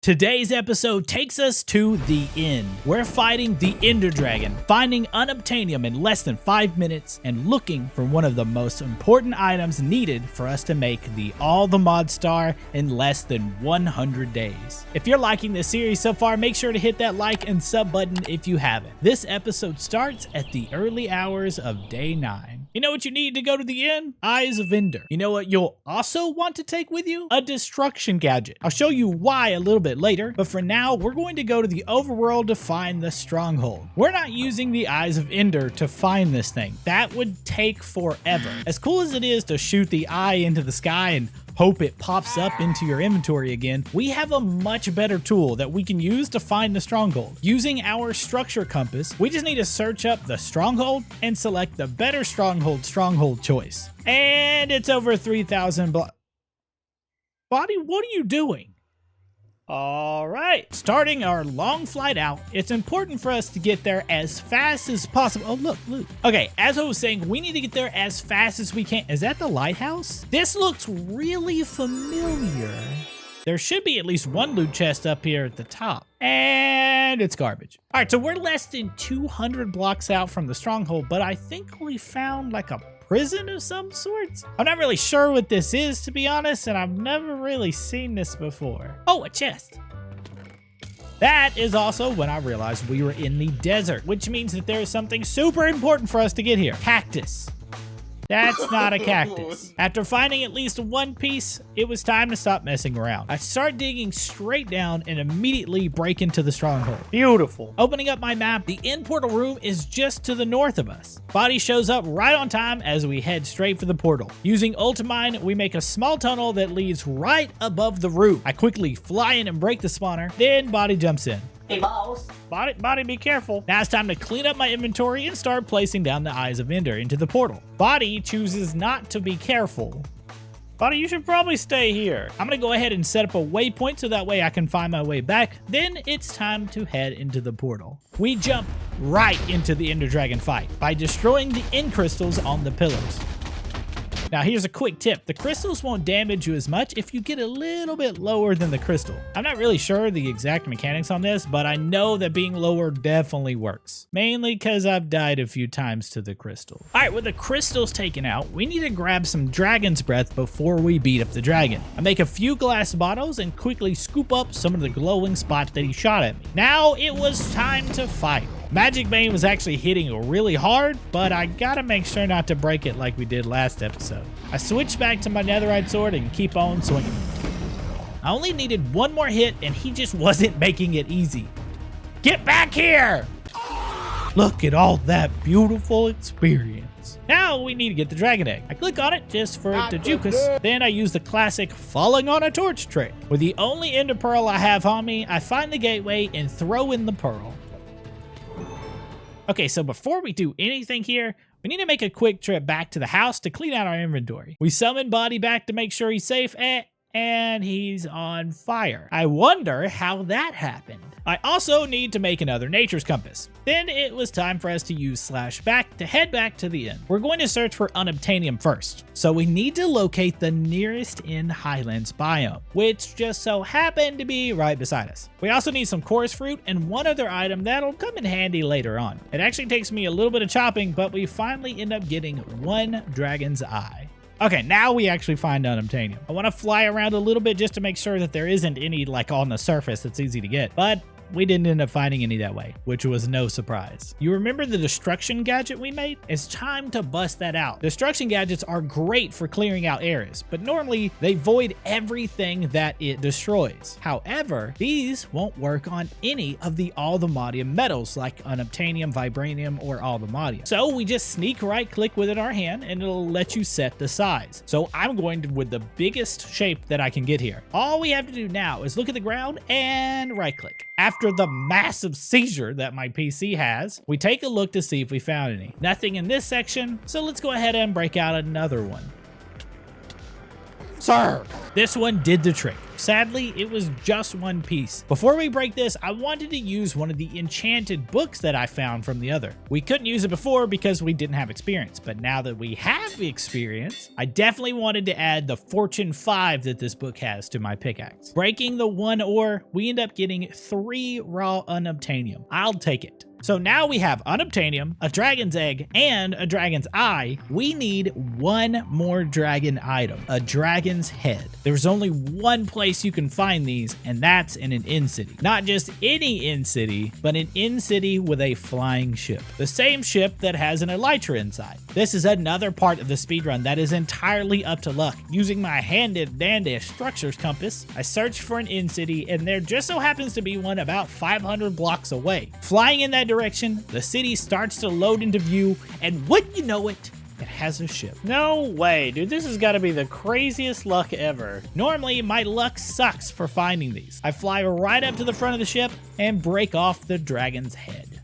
Today's episode takes us to the end. We're fighting the Ender Dragon, finding Unobtainium in less than 5 minutes, and looking for one of the most important items needed for us to make the All the Mod Star in less than 100 days. If you're liking this series so far, make sure to hit that like and sub button if you haven't. This episode starts at the early hours of day 9. You know what you need to go to the end? Eyes of Ender. You know what you'll also want to take with you? A destruction gadget. I'll show you why a little bit later, but for now, we're going to go to the overworld to find the stronghold. We're not using the Eyes of Ender to find this thing. That would take forever. As cool as it is to shoot the eye into the sky and hope it pops up into your inventory again, we have a much better tool that we can use to find the stronghold. Using our structure compass, we just need to search up the stronghold and select the better stronghold choice. And it's over 3,000 blocks. Body, what are you doing? All right, starting our long flight out, it's important for us to get there as fast as possible. Oh, look. Okay, as I was saying, we need to get there as fast as we can. Is that the lighthouse? This looks really familiar. There should be at least one loot chest up here at the top. And it's garbage. All right, so we're less than 200 blocks out from the stronghold, but I think we found like a prison of some sorts? I'm not really sure what this is, to be honest, and I've never really seen this before. Oh, a chest. That is also when I realized we were in the desert, which means that there is something super important for us to get here. Cactus. That's not a cactus. After finding at least one piece, it was time to stop messing around. I start digging straight down and immediately break into the stronghold. Beautiful. Opening up my map, the end portal room is just to the north of us. Body shows up right on time as we head straight for the portal. Using Ultimine, we make a small tunnel that leads right above the roof. I quickly fly in and break the spawner, then Body jumps in. Hey, boss. Body, be careful. Now it's time to clean up my inventory and start placing down the Eyes of Ender into the portal. Body chooses not to be careful. Body, you should probably stay here. I'm gonna go ahead and set up a waypoint so that way I can find my way back. Then it's time to head into the portal. We jump right into the Ender Dragon fight by destroying the end crystals on the pillars. Now here's a quick tip. The crystals won't damage you as much if you get a little bit lower than the crystal. I'm not really sure the exact mechanics on this, but I know that being lower definitely works. Mainly because I've died a few times to the crystal. Alright, with the crystals taken out, we need to grab some dragon's breath before we beat up the dragon. I make a few glass bottles and quickly scoop up some of the glowing spots that he shot at me. Now it was time to fight. Magic Bane was actually hitting really hard, but I gotta make sure not to break it like we did last episode. I switch back to my netherite sword and keep on swinging. I only needed one more hit and he just wasn't making it easy. Get back here! Look at all that beautiful experience. Now we need to get the dragon egg. I click on it just for it to juke us. Then I use the classic falling on a torch trick. With the only ender pearl I have on me, I find the gateway and throw in the pearl. Okay, so before we do anything here, we need to make a quick trip back to the house to clean out our inventory. We summon Body back to make sure he's safe, and he's on fire. I wonder how that happened. I also need to make another nature's compass. Then it was time for us to use /back to head back to the end. We're going to search for Unobtainium first. So we need to locate the nearest end highlands biome, which just so happened to be right beside us. We also need some chorus fruit and one other item that'll come in handy later on. It actually takes me a little bit of chopping, but we finally end up getting one dragon's eye. Okay, now we actually find Unobtainium. I want to fly around a little bit just to make sure that there isn't any like on the surface that's easy to get, but we didn't end up finding any that way, which was no surprise. You remember the destruction gadget we made? It's time to bust that out. Destruction gadgets are great for clearing out areas, but normally they void everything that it destroys. However, these won't work on any of the all-the-modium metals like unobtainium, vibranium, or all-the-modium. So we just sneak right click with it in our hand and it'll let you set the size. So I'm going with the biggest shape that I can get here. All we have to do now is look at the ground and right click. After the massive seizure that my PC has, we take a look to see if we found any. Nothing in this section, so let's go ahead and break out another one. Sir, this one did the trick. Sadly, it was just one piece. Before we break this, I wanted to use one of the enchanted books that I found from the other. We couldn't use it before because we didn't have experience, but now that we have the experience, I definitely wanted to add the Fortune 5 that this book has to my pickaxe. Breaking the 1 ore, we end up getting 3 raw unobtainium. I'll take it. So now we have unobtainium, a dragon's egg, and a dragon's eye. We need one more dragon item, a dragon's head. There's only one place you can find these, and that's in an inn city. Not just any inn city, but an inn city with a flying ship. The same ship that has an elytra inside. This is another part of the speedrun that is entirely up to luck. Using my handy structures compass, I searched for an inn city, and there just so happens to be one about 500 blocks away. Flying in that direction, the city starts to load into view, and wouldn't you know it, it has a ship. No way, dude. This has got to be the craziest luck ever. Normally, my luck sucks for finding these. I fly right up to the front of the ship and break off the dragon's head.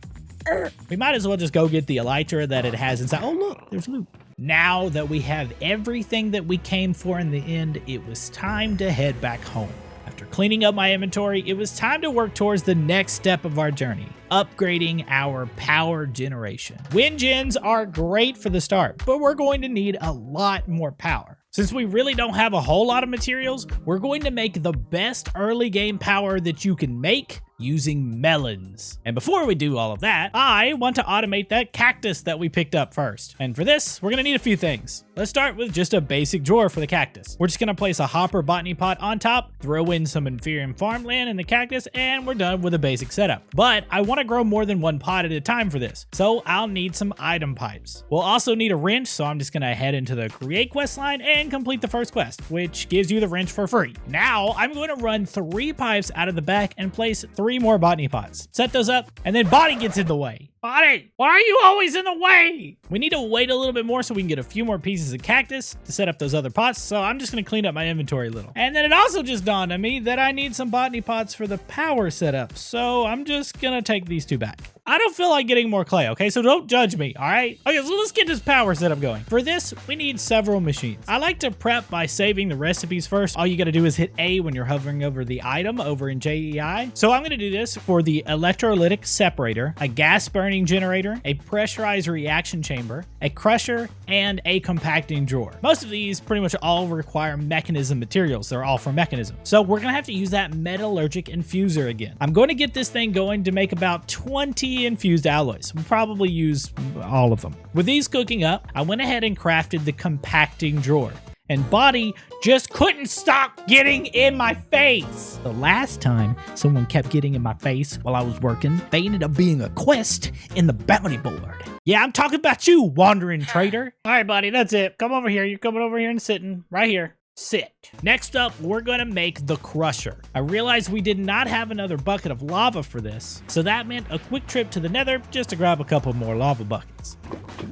We might as well just go get the elytra that it has inside. Oh, look, there's loot. Now that we have everything that we came for in the end, it was time to head back home. After cleaning up my inventory, it was time to work towards the next step of our journey, upgrading our power generation. Wind gens are great for the start, but we're going to need a lot more power. Since we really don't have a whole lot of materials, we're going to make the best early game power that you can make using melons. And before we do all of that, I want to automate that cactus that we picked up first. And for this, we're gonna need a few things. Let's start with just a basic drawer for the cactus. We're just gonna place a hopper botany pot on top, throw in some inferior farmland in the cactus, and we're done with a basic setup. But I want to grow more than one pot at a time for this, so I'll need some item pipes. We'll also need a wrench, so I'm just gonna head into the create quest line and complete the first quest, which gives you the wrench for free. Now, I'm going to run 3 pipes out of the back and place 3 more botany pots. Set those up, and then Body gets in the way. Body, why are you always in the way? We need to wait a little bit more so we can get a few more pieces of cactus to set up those other pots, so I'm just going to clean up my inventory a little. And then it also just dawned on me that I need some botany pots for the power setup, so I'm just going to take these 2 back. I don't feel like getting more clay, okay? So don't judge me, all right? Okay, so let's get this power setup going. For this, we need several machines. I like to prep by saving the recipes first. All you gotta do is hit A when you're hovering over the item over in JEI. So I'm gonna do this for the electrolytic separator, a gas burning generator, a pressurized reaction chamber, a crusher, and a compacting drawer. Most of these pretty much all require mechanism materials. They're all for mechanism. So we're gonna have to use that metallurgic infuser again. I'm going to get this thing going to make about 20 infused alloys. We'll probably use all of them. With these cooking up, I went ahead and crafted the compacting drawer. And Body just couldn't stop getting in my face. The last time someone kept getting in my face while I was working, they ended up being a quest in the bounty board. Yeah, I'm talking about you, wandering traitor. All right, Body, that's it. Come over here. You're coming over here and sitting right here. Sit. Next up, we're gonna make the crusher. I realized we did not have another bucket of lava for this, so that meant a quick trip to the nether just to grab a couple more lava buckets.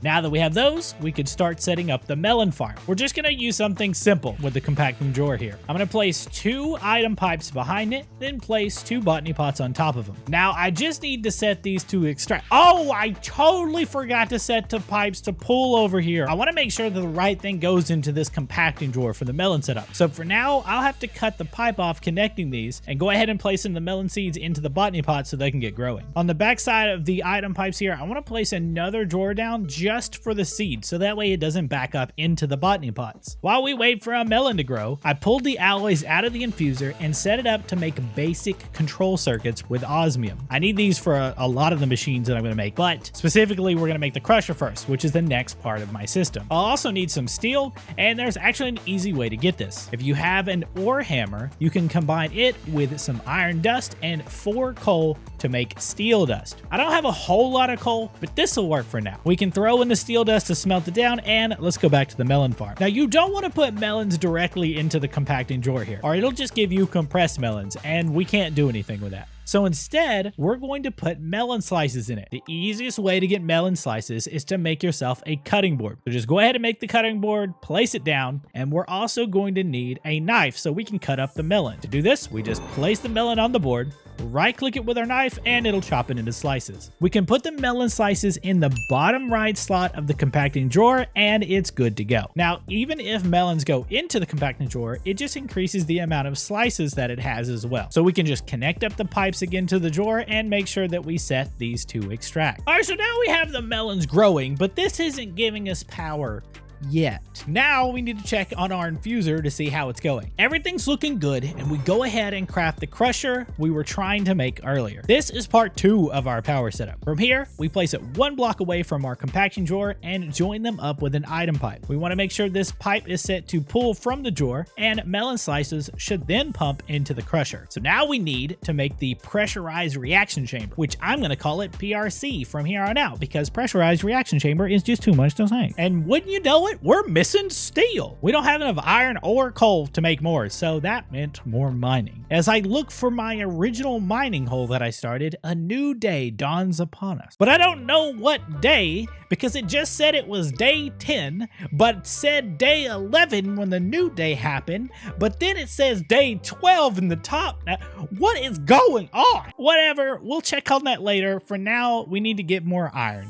Now that we have those, we could start setting up the melon farm. We're just gonna use something simple with the compacting drawer here. I'm gonna place 2 item pipes behind it, then place 2 botany pots on top of them. Now, I just need to set these to extract. Oh, I totally forgot to set the pipes to pull over here. I wanna make sure that the right thing goes into this compacting drawer for the melon setup. So for now, I'll have to cut the pipe off connecting these and go ahead and place in the melon seeds into the botany pot so they can get growing. On the back side of the item pipes here, I want to place another drawer down just for the seed, so that way it doesn't back up into the botany pots. While we wait for a melon to grow, I pulled the alloys out of the infuser and set it up to make basic control circuits with osmium. I need these for a lot of the machines that I'm going to make, but specifically we're going to make the crusher first, which is the next part of my system. I'll also need some steel, and there's actually an easy way to get this. If you have an ore hammer, you can combine it with some iron dust and 4 coal to make steel dust. I don't have a whole lot of coal, but this will work for now. We can throw in the steel dust to smelt it down, and let's go back to the melon farm. Now, you don't want to put melons directly into the compacting drawer here, or it'll just give you compressed melons, and we can't do anything with that. So instead, we're going to put melon slices in it. The easiest way to get melon slices is to make yourself a cutting board. So just go ahead and make the cutting board, place it down, and we're also going to need a knife so we can cut up the melon. To do this, we just place the melon on the board, right click it with our knife, and it'll chop it into slices. We can put the melon slices in the bottom right slot of the compacting drawer, and it's good to go. Now, even if melons go into the compacting drawer, it just increases the amount of slices that it has as well. So we can just connect up the pipes again to the drawer and make sure that we set these to extract. All right, so now we have the melons growing, but this isn't giving us power yet. Now we need to check on our infuser to see how it's going. Everything's looking good, and we go ahead and craft the crusher we were trying to make earlier. This is part 2 of our power setup. From here, we place it 1 block away from our compaction drawer and join them up with an item pipe. We want to make sure this pipe is set to pull from the drawer, and melon slices should then pump into the crusher. So now we need to make the pressurized reaction chamber, which I'm going to call it PRC from here on out, because pressurized reaction chamber is just too much to say. And wouldn't you know it, we're missing steel. We don't have enough iron or coal to make more, so that meant more mining. As I look for my original mining hole that I started, a new day dawns upon us. But I don't know what day, because it just said it was day 10, but said day 11 when the new day happened, but then it says day 12 in the top. Now, what is going on? Whatever, we'll check on that later. For now, we need to get more iron.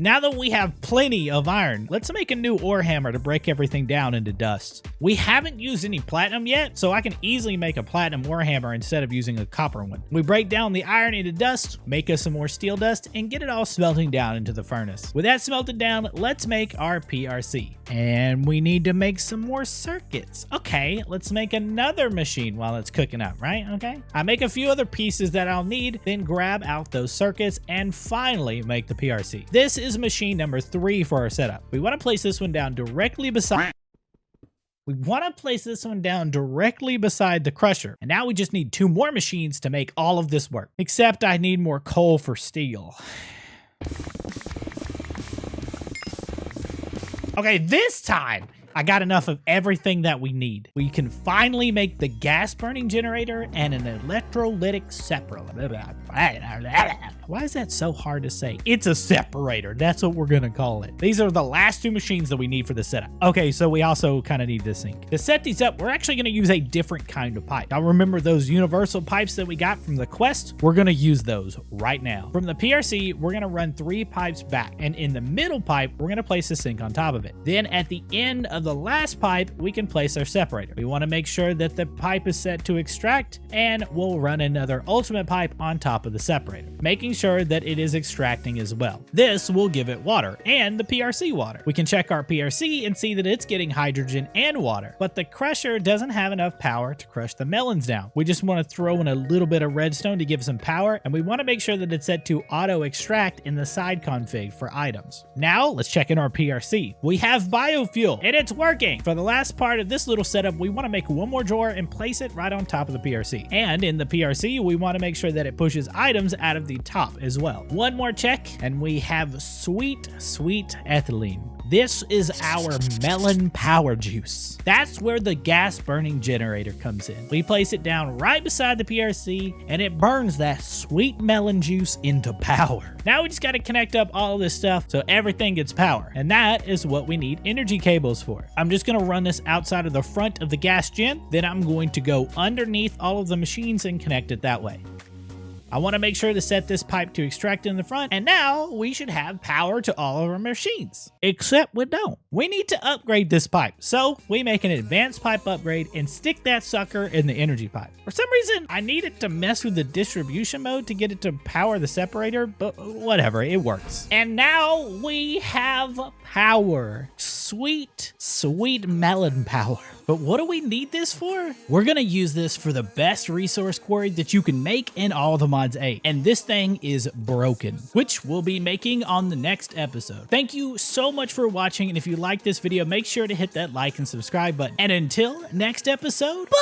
Now that we have plenty of iron, let's make a new ore hammer to break everything down into dust. We haven't used any platinum yet, so I can easily make a platinum ore hammer instead of using a copper one. We break down the iron into dust, make us some more steel dust, and get it all smelting down into the furnace. With that smelted down, let's make our PRC. And we need to make some more circuits. Okay, let's make another machine while it's cooking up, right? Okay. I make a few other pieces that I'll need, then grab out those circuits, and finally make the PRC. This is machine number 3 for our setup. We want to place this one down directly beside the crusher. And now we just need 2 more machines to make all of this work. Except I need more coal for steel. Okay, this time I got enough of everything that we need. We can finally make the gas burning generator and an electrolytic separator. Why is that so hard to say? It's a separator. That's what we're gonna call it. These are the last 2 machines that we need for the setup. Okay, so we also kind of need this sink. To set these up, we're actually gonna use a different kind of pipe. Now remember those universal pipes that we got from the quest? We're gonna use those right now. From the PRC, we're gonna run 3 pipes back, and in the middle pipe, we're gonna place the sink on top of it. Then at the end of the last pipe, we can place our separator. We want to make sure that the pipe is set to extract, and we'll run another ultimate pipe on top of the separator, making sure that it is extracting as well. This will give it water and the PRC water. We can check our PRC and see that it's getting hydrogen and water, but the crusher doesn't have enough power to crush the melons down. We just want to throw in a little bit of redstone to give some power, and we want to make sure that it's set to auto extract in the side config for items. Now let's check in our PRC. We have biofuel, and it's working. For the last part of this little setup, we want to make 1 more drawer and place it right on top of the PRC. And in the PRC, we want to make sure that it pushes items out of the top as well. 1 more check, and we have sweet ethylene. This is our melon power juice. That's where the gas burning generator comes in. We place it down right beside the PRC, and it burns that sweet melon juice into power. Now we just got to connect up all of this stuff so everything gets power, and that is what we need energy cables for. I'm just going to run this outside of the front of the gas gen, then I'm going to go underneath all of the machines and connect it that way. I want to make sure to set this pipe to extract in the front, and now we should have power to all of our machines. Except we don't. We need to upgrade this pipe, so we make an advanced pipe upgrade and stick that sucker in the energy pipe. For some reason, I needed to mess with the distribution mode to get it to power the separator, but whatever, it works. And now we have power. Sweet melon power. But what do we need this for? We're gonna use this for the best resource quarry that you can make in all the mods 8. And this thing is broken, which we'll be making on the next episode. Thank you so much for watching, and if you like this video, make sure to hit that like and subscribe button. And until next episode, bye!